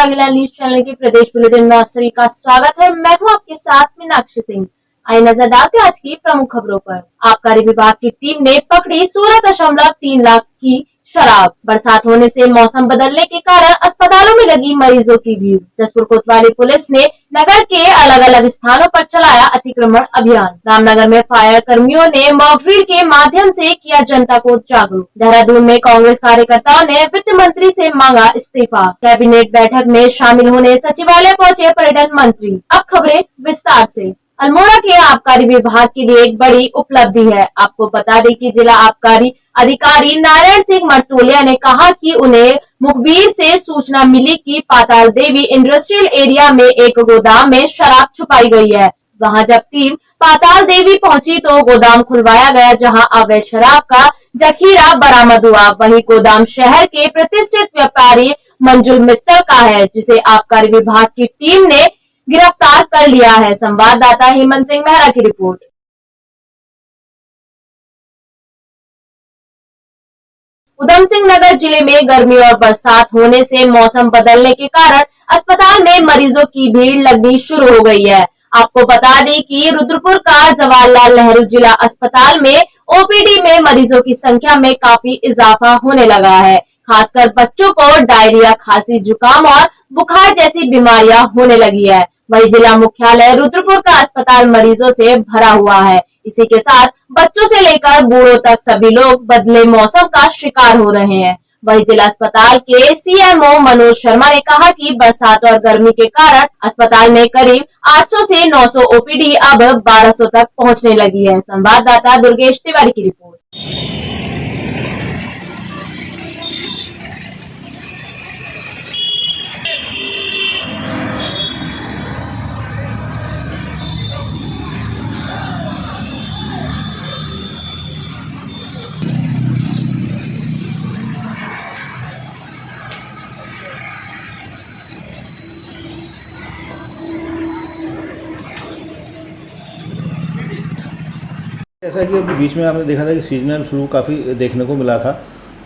Vaghela news channel के प्रदेश bulletin में आप सभी का स्वागत है। मैं हूं आपके साथ मीनाक्षी सिंह। आइए नजर डालते हैं आज की प्रमुख खबरों पर। आबकारी विभाग की टीम ने पकड़ी 16.3 लाख की शराब। बरसात होने से मौसम बदलने के कारण अस्पतालों में लगी मरीजों की भीड़। जसपुर कोतवाली पुलिस ने नगर के अलग अलग स्थानों पर चलाया अतिक्रमण अभियान। रामनगर में फायर कर्मियों ने मॉक ड्रिल के माध्यम से किया जनता को जागरूक। देहरादून में कांग्रेस कार्यकर्ताओं ने वित्त मंत्री से मांगा इस्तीफा। कैबिनेट बैठक में शामिल होने सचिवालय पहुंचे पर्यटन मंत्री। अब खबरें विस्तार से। अल्मोड़ा के आबकारी विभाग के लिए एक बड़ी उपलब्धि है। आपको बता दें कि जिला आबकारी अधिकारी नारायण सिंह मर्तोलिया ने कहा कि उन्हें मुखबिर से सूचना मिली कि पाताल देवी इंडस्ट्रियल एरिया में एक गोदाम में शराब छुपाई गई है। वहां जब टीम पाताल देवी पहुंची तो गोदाम खुलवाया गया, जहां अवैध शराब का जखीरा बरामद हुआ। वही गोदाम शहर के प्रतिष्ठित व्यापारी मंजुल मित्तल का है, जिसे आबकारी विभाग की टीम ने गिरफ्तार कर लिया है। संवाददाता हेमंत सिंह मेहरा की रिपोर्ट। उधम सिंह नगर जिले में गर्मी और बरसात होने से मौसम बदलने के कारण अस्पताल में मरीजों की भीड़ लगनी शुरू हो गई है। आपको बता दें कि रुद्रपुर का जवाहरलाल नेहरू जिला अस्पताल में ओपीडी में मरीजों की संख्या में काफी इजाफा होने लगा है। खासकर बच्चों को डायरिया, खांसी, जुकाम और बुखार जैसी बीमारियां होने लगी है। वही जिला मुख्यालय रुद्रपुर का अस्पताल मरीजों से भरा हुआ है। इसी के साथ बच्चों से लेकर बूढ़ों तक सभी लोग बदले मौसम का शिकार हो रहे हैं। वही जिला अस्पताल के सीएमओ मनोज शर्मा ने कहा कि बरसात और गर्मी के कारण अस्पताल में करीब 800 से 900 ओपीडी अब 1200 तक पहुंचने लगी है। संवाददाता दुर्गेश तिवारी की रिपोर्ट। ऐसा कि अभी बीच में आपने देखा था कि सीजनल फ्लू काफ़ी देखने को मिला था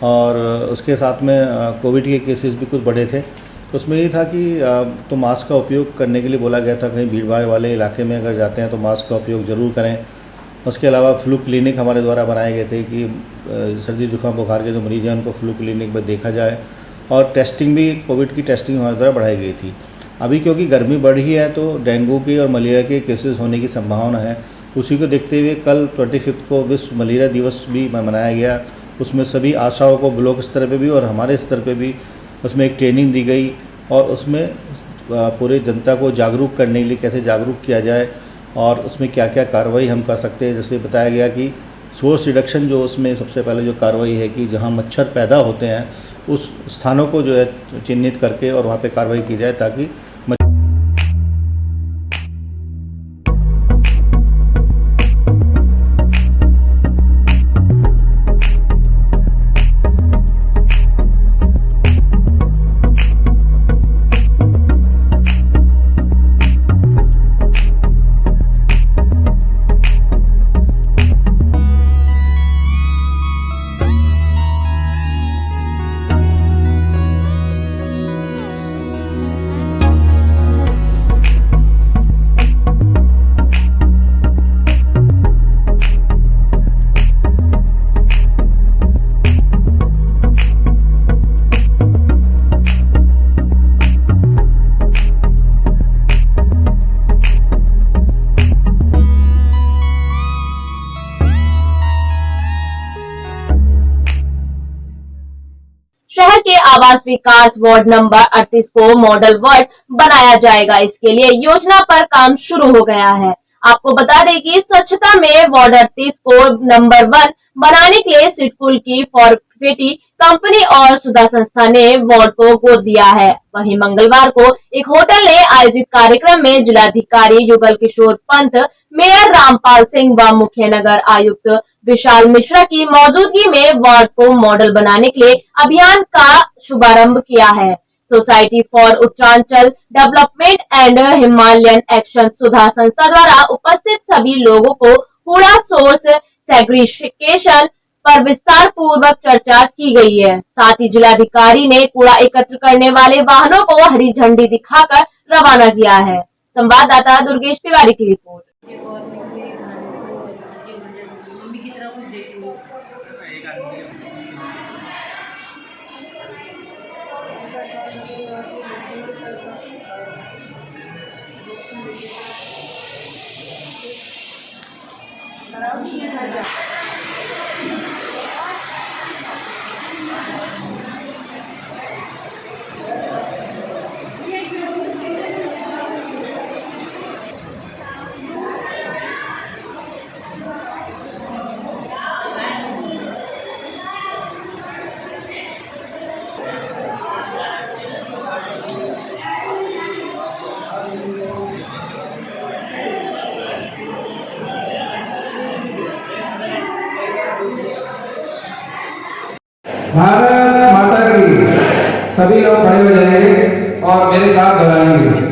और उसके साथ में कोविड के केसेस भी कुछ बढ़े थे। तो उसमें ये था कि तो मास्क का उपयोग करने के लिए बोला गया था। कहीं भीड़ भाड़ वाले इलाके में अगर जाते हैं तो मास्क का उपयोग ज़रूर करें। उसके अलावा फ्लू क्लिनिक हमारे द्वारा बनाए गए थे कि सर्दी जुकाम बुखार के जो मरीज़ हैं उनको फ्लू क्लिनिक में देखा जाए। और टेस्टिंग भी, कोविड की टेस्टिंग हमारे द्वारा बढ़ाई गई थी। अभी क्योंकि गर्मी बढ़ी है तो डेंगू के और मलेरिया के केसेस होने की संभावना है। उसी को देखते हुए कल 25 को विश्व मलेरिया दिवस भी मनाया गया। उसमें सभी आशाओं को ब्लॉक स्तर पे भी और हमारे स्तर पे भी उसमें एक ट्रेनिंग दी गई और उसमें पूरे जनता को जागरूक करने के लिए कैसे जागरूक किया जाए और उसमें क्या क्या कार्रवाई हम कर सकते हैं। जैसे बताया गया कि सोर्स रिडक्शन, जो उसमें सबसे पहले जो कार्रवाई है कि जहाँ मच्छर पैदा होते हैं उस स्थानों को जो है चिन्हित करके और वहाँ पर कार्रवाई की जाए ताकि शहर के आवास विकास वार्ड नंबर 38 को मॉडल वार्ड बनाया जाएगा। इसके लिए योजना पर काम शुरू हो गया है। आपको बता दें कि स्वच्छता में वार्ड 38 को नंबर 1 बनाने के लिए सिडकुल की फॉरफिटी कंपनी और सुधा संस्था ने वार्ड को गोद दिया है। वहीं मंगलवार को एक होटल ने आयोजित कार्यक्रम में जिलाधिकारी युगल किशोर पंत, मेयर रामपाल सिंह व मुख्य नगर आयुक्त विशाल मिश्रा की मौजूदगी में वार्ड को मॉडल बनाने के लिए अभियान का शुभारंभ किया है। Society for Uttaranchal development and Himalayan action सुधा संस्था द्वारा उपस्थित सभी लोगों को कूड़ा सोर्स सेग्रीगेशन पर विस्तार पूर्वक चर्चा की गई है। साथ ही जिलाधिकारी ने कूड़ा एकत्र करने वाले वाहनों को हरी झंडी दिखाकर रवाना किया है। संवाददाता दुर्गेश तिवारी की रिपोर्ट। भारत माता की। सभी लोग खड़े हो जाएंगे और मेरे साथ दोहराएंगे।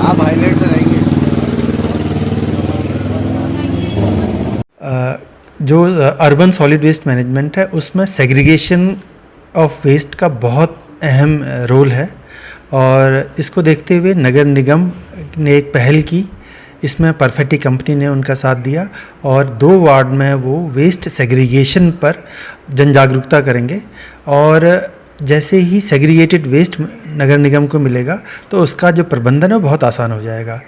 आप हाईलाइट से रहेंगे। जो अर्बन सॉलिड वेस्ट मैनेजमेंट है उसमें सेग्रीगेशन ऑफ वेस्ट का बहुत अहम रोल है और इसको देखते हुए नगर निगम ने एक पहल की। इसमें परफेक्टी कंपनी ने उनका साथ दिया और 2 वार्ड में वो वेस्ट सेग्रीगेशन पर जन जागरूकता करेंगे और जैसे ही सेग्रीगेटेड वेस्ट नगर निगम को मिलेगा तो उसका जो प्रबंधन है बहुत आसान हो जाएगा।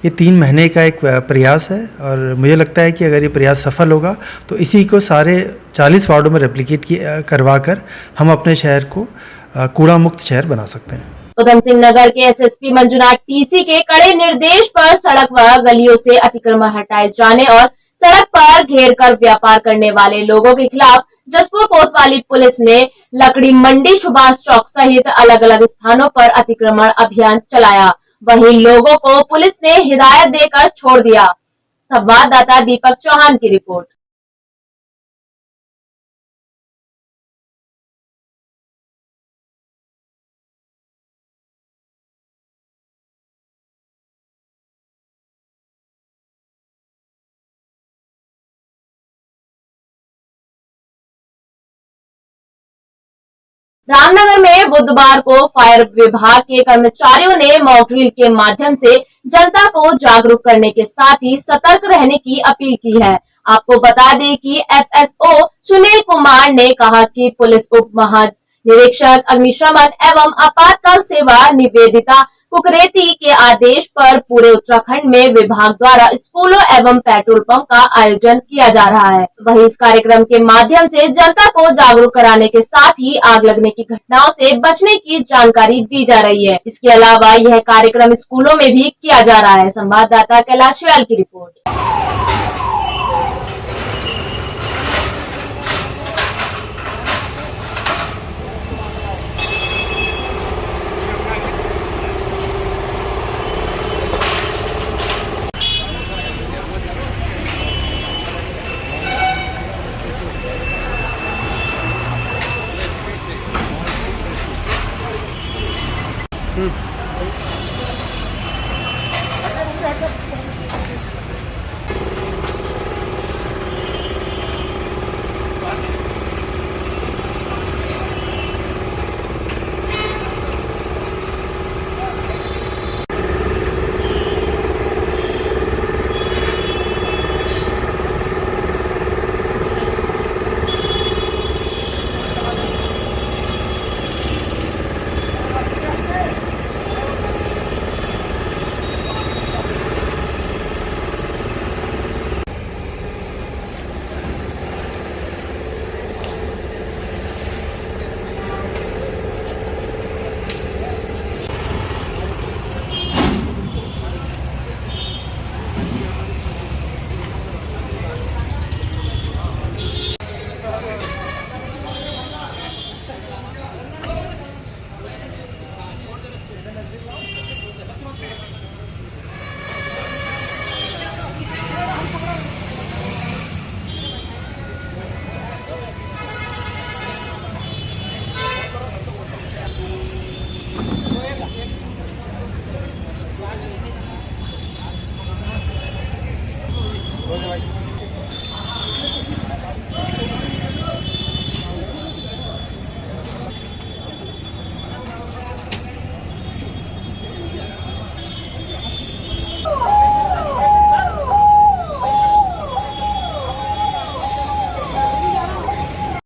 ये 3 महीने का एक प्रयास है और मुझे लगता है कि अगर ये प्रयास सफल होगा तो इसी को सारे 40 वार्डों में रेप्लिकेट करवा कर हम अपने शहर को कूड़ा मुक्त शहर बना सकते हैं। उधम सिंह नगर के एसएसपी मंजुनाथ टीसी के कड़े निर्देश पर सड़क व गलियों से अतिक्रमण हटाए जाने और सड़क पर घेर कर व्यापार करने वाले लोगों के खिलाफ जसपुर कोतवाली पुलिस ने लकड़ी मंडी, सुभाष चौक सहित अलग अलग स्थानों पर अतिक्रमण अभियान चलाया। वहीं लोगों को पुलिस ने हिदायत देकर छोड़ दिया। संवाददाता दीपक चौहान की रिपोर्ट। रामनगर में बुधवार को फायर विभाग के कर्मचारियों ने मॉक ड्रिल के माध्यम से जनता को जागरूक करने के साथ ही सतर्क रहने की अपील की है। आपको बता दें कि एफएसओ सुनील कुमार ने कहा कि पुलिस उप महानिरीक्षक अग्निशमन एवं आपातकाल सेवा निवेदिता कुकरेती के आदेश पर पूरे उत्तराखंड में विभाग द्वारा स्कूलों एवं पेट्रोल पंप का आयोजन किया जा रहा है। वहीं इस कार्यक्रम के माध्यम से जनता को जागरूक कराने के साथ ही आग लगने की घटनाओं से बचने की जानकारी दी जा रही है। इसके अलावा यह कार्यक्रम स्कूलों में भी किया जा रहा है। संवाददाता कैलाश शैल की रिपोर्ट।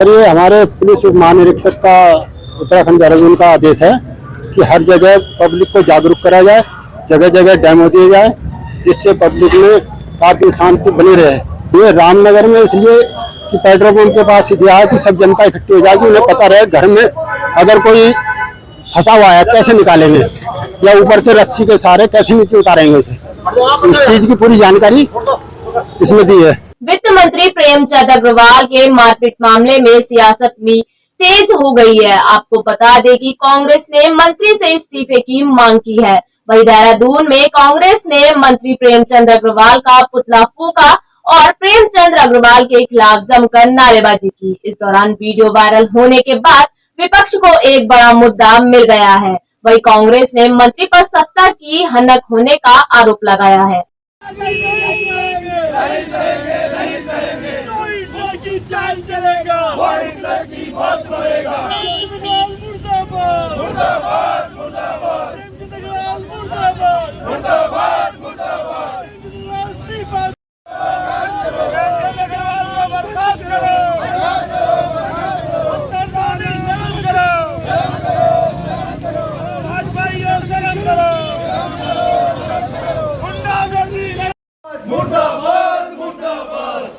ये हमारे पुलिस महानिरीक्षक का उत्तराखंड देहरादून का आदेश है कि हर जगह पब्लिक को जागरूक करा जाए, जगह जगह डेमो दिए जाए, जिससे पब्लिक में काफी शांति बनी रहे। ये रामनगर में इसलिए कि पेट्रोल पंप के पास दिया है कि सब जनता इकट्ठी हो जाएगी, उन्हें पता रहे घर में अगर कोई फंसा हुआ है कैसे निकालेंगे या ऊपर से रस्सी के सहारे कैसे नीचे उतारेंगे उसे, इस चीज की पूरी जानकारी इसमें दी है। वित्त मंत्री प्रेमचंद अग्रवाल के मारपीट मामले में सियासत भी तेज हो गई है। आपको बता दें कि कांग्रेस ने मंत्री से इस्तीफे की मांग की है। वहीं देहरादून में कांग्रेस ने मंत्री प्रेमचंद अग्रवाल का पुतला फूंका और प्रेमचंद अग्रवाल के खिलाफ जमकर नारेबाजी की। इस दौरान वीडियो वायरल होने के बाद विपक्ष को एक बड़ा मुद्दा मिल गया है। वहीं कांग्रेस ने मंत्री पर सत्ता की हनक होने का आरोप लगाया है।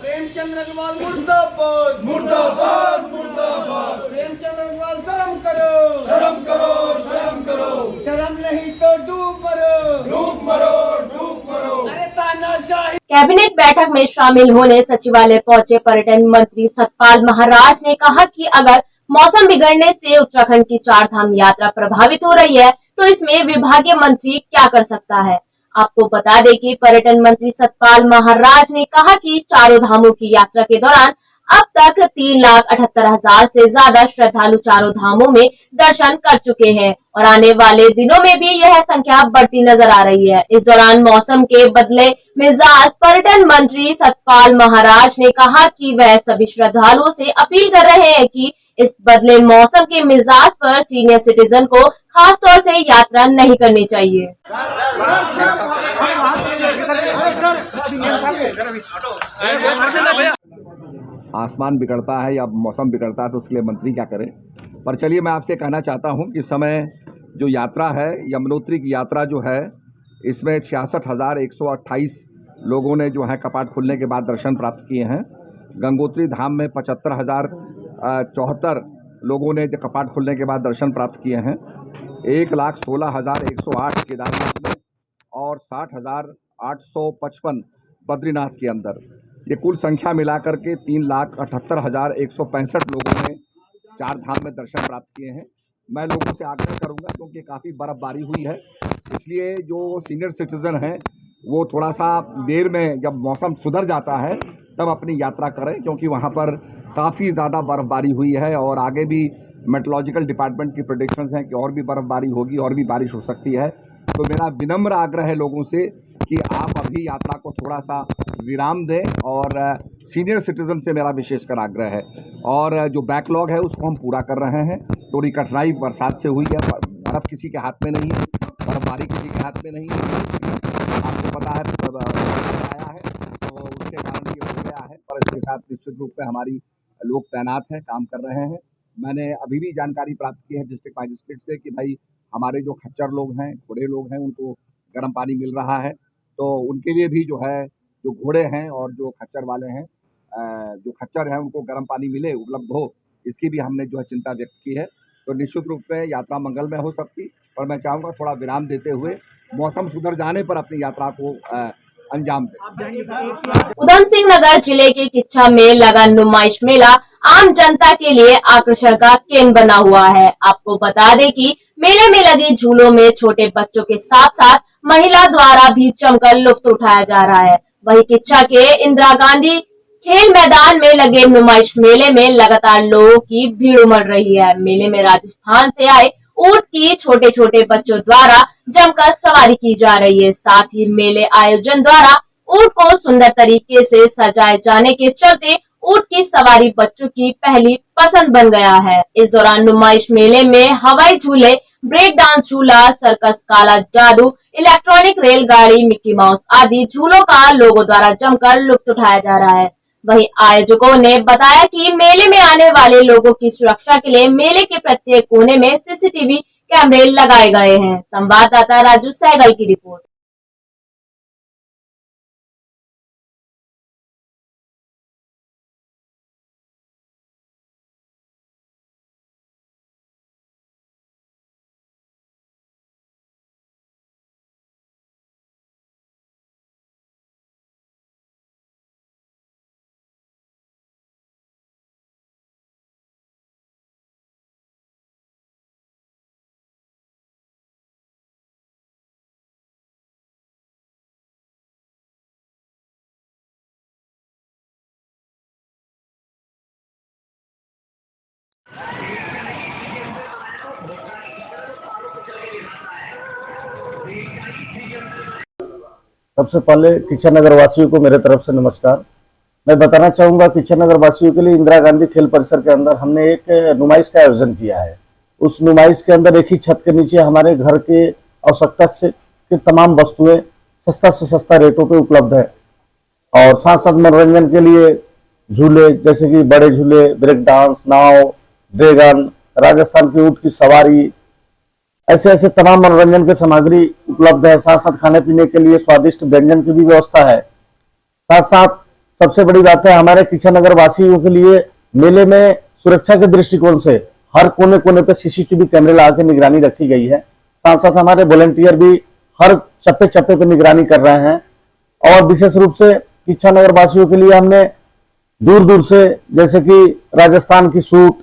प्रेमचंद अग्रवाल मुर्दाबाद मुर्दाबाद मुर्दाबाद। प्रेमचंद अग्रवाल शर्म करो शर्म करो शर्म करो, शर्म नहीं तो डूब मरो डूब मरो डूब मरो। अरे तानाशाही। कैबिनेट बैठक में शामिल होने सचिवालय पहुंचे पर्यटन मंत्री सतपाल महाराज ने कहा कि अगर मौसम बिगड़ने से उत्तराखंड की 4 धाम यात्रा प्रभावित हो रही है तो इसमें विभागीय मंत्री क्या कर सकता है। आपको बता दें कि पर्यटन मंत्री सतपाल महाराज ने कहा कि चारों धामों की यात्रा के दौरान अब तक 3,78,000 से ज्यादा श्रद्धालु चारों धामों में दर्शन कर चुके हैं और आने वाले दिनों में भी यह संख्या बढ़ती नजर आ रही है। इस दौरान मौसम के बदले मिजाज पर्यटन मंत्री सतपाल महाराज ने कहा कि वह सभी श्रद्धालुओं से अपील कर रहे हैं कि इस बदले मौसम के मिजाज पर सीनियर सिटीजन को खास तौर से यात्रा नहीं करनी चाहिए। आसमान बिगड़ता है या मौसम बिगड़ता है तो उसके लिए मंत्री क्या करें। पर चलिए मैं आपसे कहना चाहता हूं कि इस समय जो यात्रा है, यमुनोत्री की यात्रा जो है, इसमें 66,128 लोगों ने जो है कपाट खुलने के बाद दर्शन प्राप्त किए हैं। गंगोत्री धाम में 75,074 लोगों ने कपाट खुलने के बाद दर्शन प्राप्त किए हैं। 1,16,108 केदारनाथ में और 60,855 बद्रीनाथ के अंदर। ये कुल संख्या मिलाकर के 3,78,165 लोगों ने 4 धाम में दर्शन प्राप्त किए हैं। मैं लोगों से आग्रह करूंगा क्योंकि काफ़ी बर्फबारी हुई है, इसलिए जो सीनियर सिटीजन हैं वो थोड़ा सा देर में जब मौसम सुधर जाता है तब अपनी यात्रा करें, क्योंकि वहाँ पर काफ़ी ज़्यादा बर्फबारी हुई है और आगे भी मेट्रोलॉजिकल डिपार्टमेंट की प्रेडिक्शंस हैं कि और भी बर्फबारी होगी और भी बारिश हो सकती है। तो मेरा विनम्र आग्रह है लोगों से कि आप अभी यात्रा को थोड़ा सा विराम दें और सीनियर सिटीजन से मेरा विशेषकर आग्रह है। और जो बैकलॉग है उसको हम पूरा कर रहे हैं। थोड़ी कठिनाई बरसात से हुई है, बर्फ़ किसी के हाथ में नहीं है, बर्फबारी किसी के हाथ में नहीं है, आपको पता है आया है तो उसके कारण ये हो गया है। पर इसके साथ निश्चित रूप में हमारी लोग तैनात हैं, काम कर रहे हैं। मैंने अभी भी जानकारी प्राप्त की है डिस्ट्रिक्ट मजिस्ट्रेट से कि भाई हमारे जो खच्चर लोग हैं, घोड़े लोग हैं, उनको गर्म पानी मिल रहा है, तो उनके लिए भी जो है जो घोड़े हैं और जो खच्चर वाले हैं, जो खच्चर हैं उनको गर्म पानी मिले, उपलब्ध हो, इसकी भी हमने जो है चिंता व्यक्त की है। तो निश्चित रूप में यात्रा मंगलमय हो सबकी, पर मैं चाहूँगा थोड़ा विराम देते हुए मौसम सुधर जाने पर अपनी यात्रा को अंजाम दें। उधम सिंह नगर जिले के किच्छा में लगा नुमाइश मेला आम जनता के लिए आकर्षण का केंद्र बना हुआ है। आपको बता दें कि मेले में लगे झूलों में छोटे बच्चों के साथ साथ महिला द्वारा भी जमकर लुत्फ उठाया जा रहा है। वहीं किच्छा के इंदिरा गांधी खेल मैदान में लगे नुमाइश मेले में लगातार लोगों की भीड़ उमड़ रही है। मेले में राजस्थान से आए ऊंट की छोटे छोटे बच्चों द्वारा जमकर सवारी की जा रही है। साथ ही मेले आयोजन द्वारा ऊंट को सुंदर तरीके से सजाए जाने के चलते ऊंट की सवारी बच्चों की पहली पसंद बन गया है। इस दौरान नुमाइश मेले में हवाई झूले, ब्रेक डांस झूला, सर्कस, काला जादू, इलेक्ट्रॉनिक रेलगाड़ी, मिक्की माउस आदि झूलों का लोगों द्वारा जमकर लुत्फ उठाया जा रहा है। वहीं आयोजकों ने बताया कि मेले में आने वाले लोगों की सुरक्षा के लिए मेले के प्रत्येक कोने में सीसीटीवी कैमरे लगाए गए हैं। संवाददाता राजू सहगल की रिपोर्ट। सबसे पहले किशन नगर वासियों को मेरे तरफ से नमस्कार। मैं बताना चाहूंगा किशन नगर वासियों के लिए इंदिरा गांधी खेल परिसर के अंदर हमने एक नुमाइश का आयोजन किया है। उस नुमाइश के अंदर एक ही छत के नीचे हमारे घर के आवश्यकता से की तमाम वस्तुएं सस्ता से सस्ता रेटों पे उपलब्ध है और साथ साथ मनोरंजन के लिए झूले जैसे कि बड़े झूले, ब्रेक डांस, नाव, ड्रैगन, राजस्थान की ऊंट की सवारी, ऐसे ऐसे तमाम मनोरंजन की सामग्री उपलब्ध है। साथ साथ खाने पीने के लिए स्वादिष्ट व्यंजन की भी व्यवस्था है। साथ साथ सबसे बड़ी बात है हमारे किशन नगर वासियों के लिए मेले में सुरक्षा के दृष्टिकोण से हर कोने कोने पे सीसीटीवी कैमरे लगा के निगरानी रखी गई है। साथ साथ हमारे वॉलंटियर भी हर चप्पे चप्पे पे निगरानी कर रहे हैं और विशेष रूप से किशन नगर वासियों के लिए हमने दूर दूर से जैसे कि राजस्थान की सूट,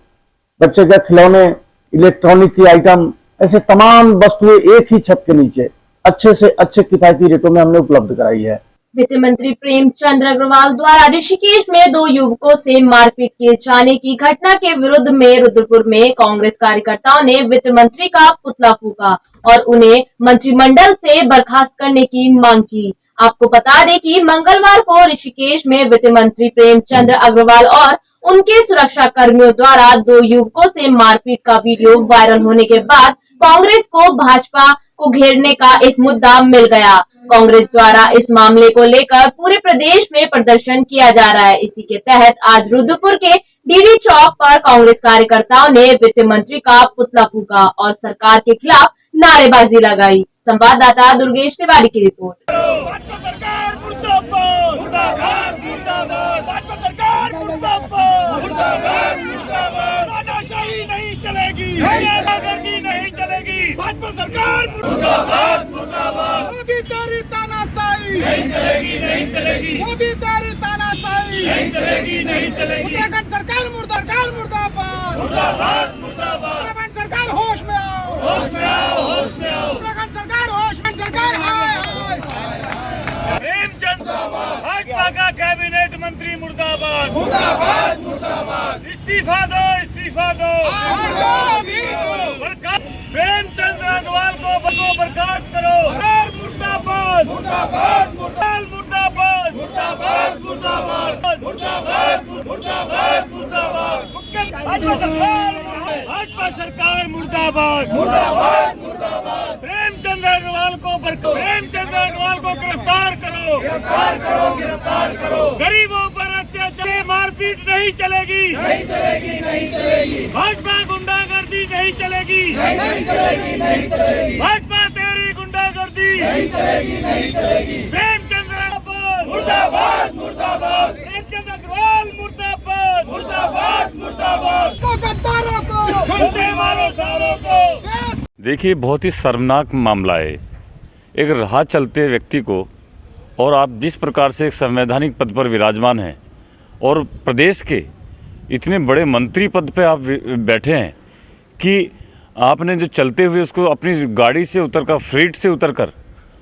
बच्चे के खिलौने, इलेक्ट्रॉनिक की आइटम, ऐसे तमाम वस्तुएं एक ही छत के नीचे अच्छे से अच्छे किफायती रेटों में हमने उपलब्ध कराई है। वित्त मंत्री प्रेमचंद अग्रवाल द्वारा ऋषिकेश में 2 युवकों से मारपीट किए जाने की घटना के विरोध में रुद्रपुर में कांग्रेस कार्यकर्ताओं ने वित्त मंत्री का पुतला फूंका और उन्हें मंत्रिमंडल से बर्खास्त करने की मांग की। आपको बता दें कि मंगलवार को ऋषिकेश में वित्त मंत्री प्रेमचंद अग्रवाल और उनके सुरक्षा कर्मियों द्वारा 2 युवकों से मारपीट का वीडियो वायरल होने के बाद कांग्रेस को भाजपा को घेरने का एक मुद्दा मिल गया। कांग्रेस द्वारा इस मामले को लेकर पूरे प्रदेश में प्रदर्शन किया जा रहा है। इसी के तहत आज रुद्रपुर के डीडी चौक पर कांग्रेस कार्यकर्ताओं ने वित्त मंत्री का पुतला फूंका और सरकार के खिलाफ नारेबाजी लगाई। संवाददाता दुर्गेश तिवारी की रिपोर्ट। भाजपा सरकार मुर्दाबाद, मुर्दाबाद, मुर्दाबाद, भाजपा सरकार मुर्दाबाद, मुर्दाबाद, मुर्दाबाद, तानाशाही नहीं चलेगी, गुंडागर्दी नहीं चलेगी, भाजपा सरकार मुर्दाबाद, मुर्दाबाद, मोदी तेरी तानाशाही नहीं चलेगी, नहीं चलेगी, मोदी तेरी तानाशाही नहीं चलेगी, नहीं चलेगी, उत्तराखंड सरकार मुर्दाबाद, मुर्दाबाद, मुर्दाबाद, मुर्दाबाद, उत्तराखंड सरकार होश में आओ, होश में आओ, होश में आओ, उत्तराखंड सरकार होश में, सरकार हाय हाय। प्रेमचंद भाजपा का कैबिनेट मंत्री मुर्दाबाद, मुर्दाबाद, मुर्दाबाद, इस्तीफा दो, इस्तीफा दो, प्रेमचंद अग्रवाल को बर्खास्त करो, मुर्दाबाद, मुर्दाबाद, मुर्दाबाद, मुर्दाबाद, मुर्दाबाद, मुर्दाबाद, मुर्दाबाद, मुर्दाबाद, मुर्दाबाद, भाजपा सरकार मुर्दाबाद, मुर्दाबाद, मुर्दाबाद, प्रेमचंद अग्रवाल को गिरफ्तार करो, गिरफ्तार करो, गिरफ्तार करो, गरीबों पर अत्याचार मारपीट नहीं चलेगी, नहीं चलेगी, नहीं चलेगी, भाजपा गुंडागर्दी नहीं चलेगी, नहीं चलेगी, नहीं चलेगी, भाजपा तेरी गुंडागर्दी नहीं चलेगी, नहीं चलेगी, प्रेमचंद मुर्दाबाद, मुर्दाबाद, प्रेमचंद अग्रवाल मुर्दाबाद, मुर्दाबाद, मुर्दाबाद, को गद्दारों को, खुलने वालों सारों को। देखिए, बहुत ही शर्मनाक मामला है। एक राह चलते व्यक्ति को, और आप जिस प्रकार से एक संवैधानिक पद पर विराजमान हैं और प्रदेश के इतने बड़े मंत्री पद पे आप बैठे हैं कि आपने जो चलते हुए उसको अपनी गाड़ी से उतरकर, फ्लीट से उतरकर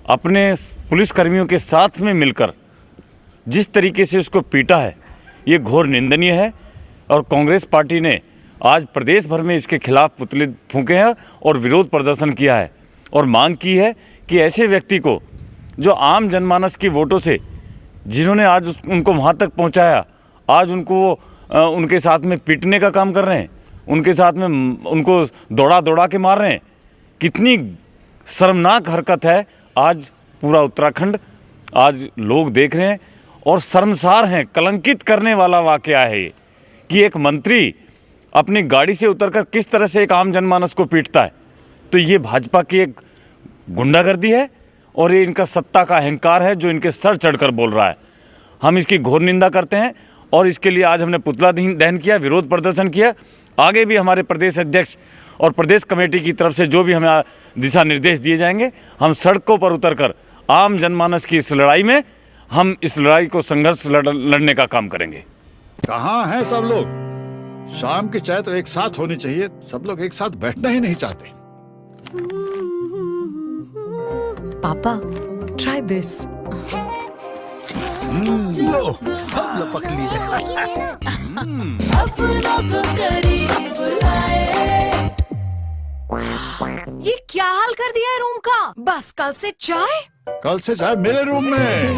अपने पुलिसकर्मियों के साथ में मिलकर जिस तरीके से उसको पीटा है, ये घोर निंदनीय है। और कांग्रेस पार्टी ने आज प्रदेश भर में इसके खिलाफ पुतले फूंके हैं और विरोध प्रदर्शन किया है और मांग की है कि ऐसे व्यक्ति को जो आम जनमानस की वोटों से जिन्होंने आज उनको वहाँ तक पहुँचाया, आज उनको उनके साथ में पीटने का काम कर रहे हैं, उनके साथ में उनको दौड़ा दौड़ा के मार रहे हैं। कितनी शर्मनाक हरकत है। आज पूरा उत्तराखंड आज लोग देख रहे हैं और शर्मसार हैं, कलंकित करने वाला वाकया है ये कि एक मंत्री अपनी गाड़ी से उतरकर किस तरह से एक आम जनमानस को पीटता है। तो ये भाजपा की एक गुंडागर्दी है और ये इनका सत्ता का अहंकार है जो इनके सर चढ़कर बोल रहा है। हम इसकी घोर निंदा करते हैं और इसके लिए आज हमने पुतला दहन किया, विरोध प्रदर्शन किया। आगे भी हमारे प्रदेश अध्यक्ष और प्रदेश कमेटी की तरफ से जो भी हमें दिशा निर्देश दिए जाएंगे, हम सड़कों पर उतरकर आम जनमानस की इस लड़ाई में हम इस लड़ाई को संघर्ष लड़ने का काम करेंगे। कहाँ हैं सब लोग? शाम की चाय तो एक साथ होनी चाहिए, सब लोग एक साथ बैठना ही नहीं चाहते। पापा, try this. लो, सब लपक लिए। ये क्या हाल कर दिया है रूम का? बस कल से चाय? कल से चाय मेरे रूम में।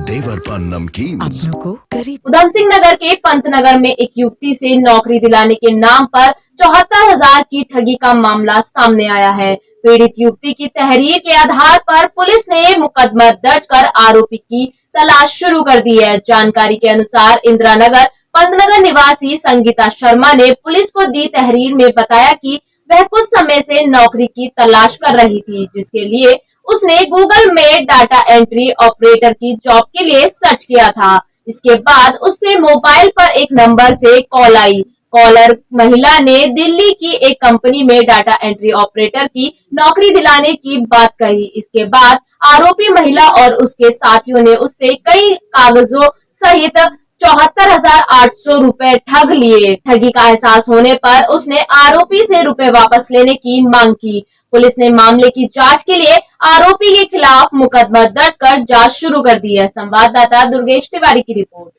देवर पान नमकीन। अपनों को करीब। उधम सिंह नगर के पंतनगर में एक युवती से नौकरी दिलाने के नाम पर 74,000 की ठगी का मामला सामने आया है। पीड़ित युवती की तहरीर के आधार पर पुलिस ने मुकदमा दर्ज कर आरोपी की तलाश शुरू कर दी है। जानकारी के अनुसार इंदिरा नगर पंतनगर निवासी संगीता शर्मा ने पुलिस को दी तहरीर में बताया कि वह कुछ समय से नौकरी की तलाश कर रही थी, जिसके लिए उसने गूगल में डाटा एंट्री ऑपरेटर की जॉब के लिए सर्च किया था। इसके बाद उससे मोबाइल पर एक नंबर से कॉल आई। कॉलर महिला ने दिल्ली की एक कंपनी में डाटा एंट्री ऑपरेटर की नौकरी दिलाने की बात कही। इसके बाद आरोपी महिला और उसके साथियों ने उससे कई कागजों सहित 74,800 रुपए ठग लिए। ठगी का एहसास होने पर उसने आरोपी से रुपए वापस लेने की मांग की। पुलिस ने मामले की जांच के लिए आरोपी के खिलाफ मुकदमा दर्ज कर जांच शुरू कर दी है। संवाददाता दुर्गेश तिवारी की रिपोर्ट।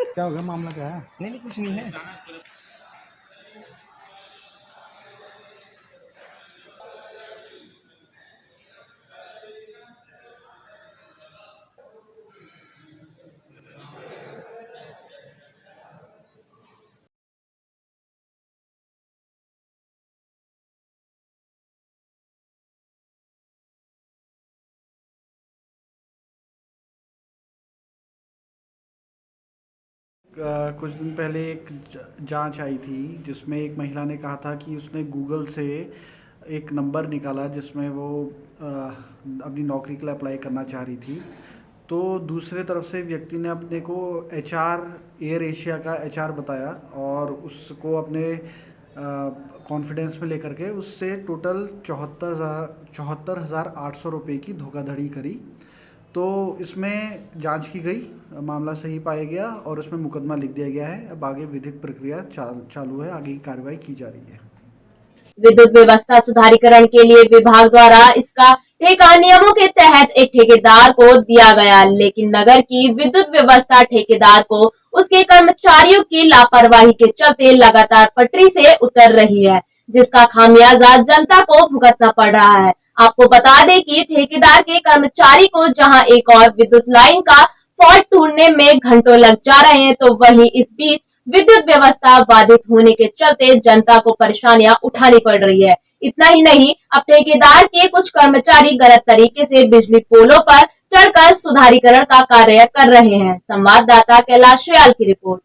क्या हो गया? मामला क्या है? नहीं कुछ नहीं है। कुछ दिन पहले एक जांच आई थी जिसमें एक महिला ने कहा था कि उसने गूगल से एक नंबर निकाला जिसमें वो अपनी नौकरी के लिए अप्लाई करना चाह रही थी। तो दूसरे तरफ से व्यक्ति ने अपने को एयर एशिया का HR बताया और उसको अपने कॉन्फिडेंस में लेकर के उससे टोटल 74,800 रुपये की धोखाधड़ी करी। तो इसमें जांच की गई, मामला सही पाया गया और उसमें मुकदमा लिख दिया गया है। अब आगे विधिक प्रक्रिया चालू है, आगे की कार्रवाई की जा रही है। विद्युत व्यवस्था सुधारीकरण के लिए विभाग द्वारा इसका ठेका नियमों के तहत एक ठेकेदार को दिया गया, लेकिन नगर की विद्युत व्यवस्था ठेकेदार को उसके कर्मचारियों की लापरवाही के चलते लगातार पटरी से उतर रही है, जिसका खामियाजा जनता को भुगतना पड़ रहा है। आपको बता दें कि ठेकेदार के कर्मचारी को जहां एक और विद्युत लाइन का फॉल्ट ढूंढने में घंटों लग जा रहे हैं, तो वहीं इस बीच विद्युत व्यवस्था बाधित होने के चलते जनता को परेशानियां उठानी पड़ रही है। इतना ही नहीं, अब ठेकेदार के कुछ कर्मचारी गलत तरीके से बिजली पोलों पर चढ़कर सुधारीकरण का कार्य कर रहे हैं। संवाददाता कैलाश रियाल की रिपोर्ट।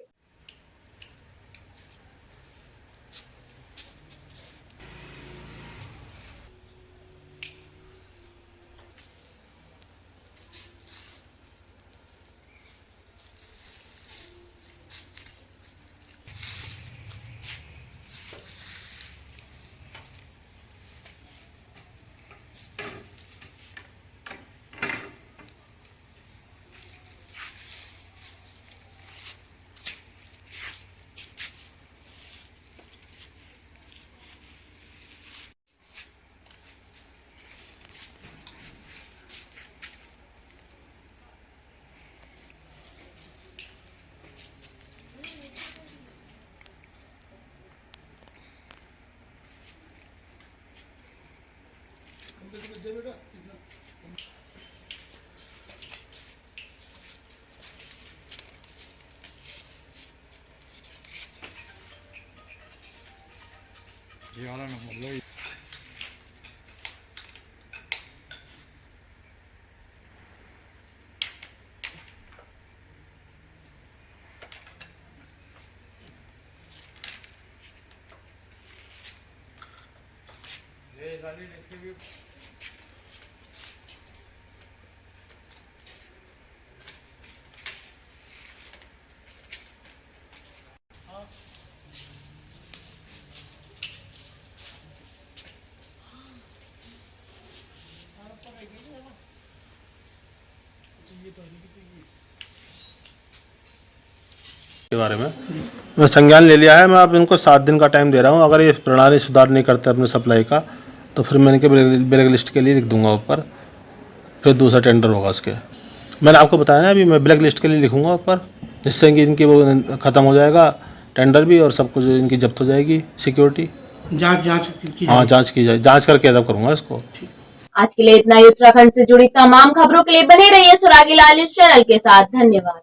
के बारे में मैं संज्ञान ले लिया है। मैं अब इनको 7 दिन का टाइम दे रहा हूँ। अगर ये प्रणाली सुधार नहीं करते अपने सप्लाई का तो फिर मैं इनके ब्लैक लिस्ट के लिए लिख दूंगा ऊपर, फिर दूसरा टेंडर होगा उसके। मैंने आपको बताया ना अभी, मैं ब्लैक लिस्ट के लिए लिखूंगा ऊपर, जिससे कि इनकी वो ख़त्म हो जाएगा टेंडर भी और सब कुछ इनकी जब्त हो जाएगी सिक्योरिटी। जांच हाँ जाँच की जाए, जाँच करके अदब करूँगा इसको। आज के लिए इतना ही। उत्तराखंड से जुड़ी तमाम खबरों के लिए बने रहिए सुरागी लाल इस चैनल के साथ। धन्यवाद।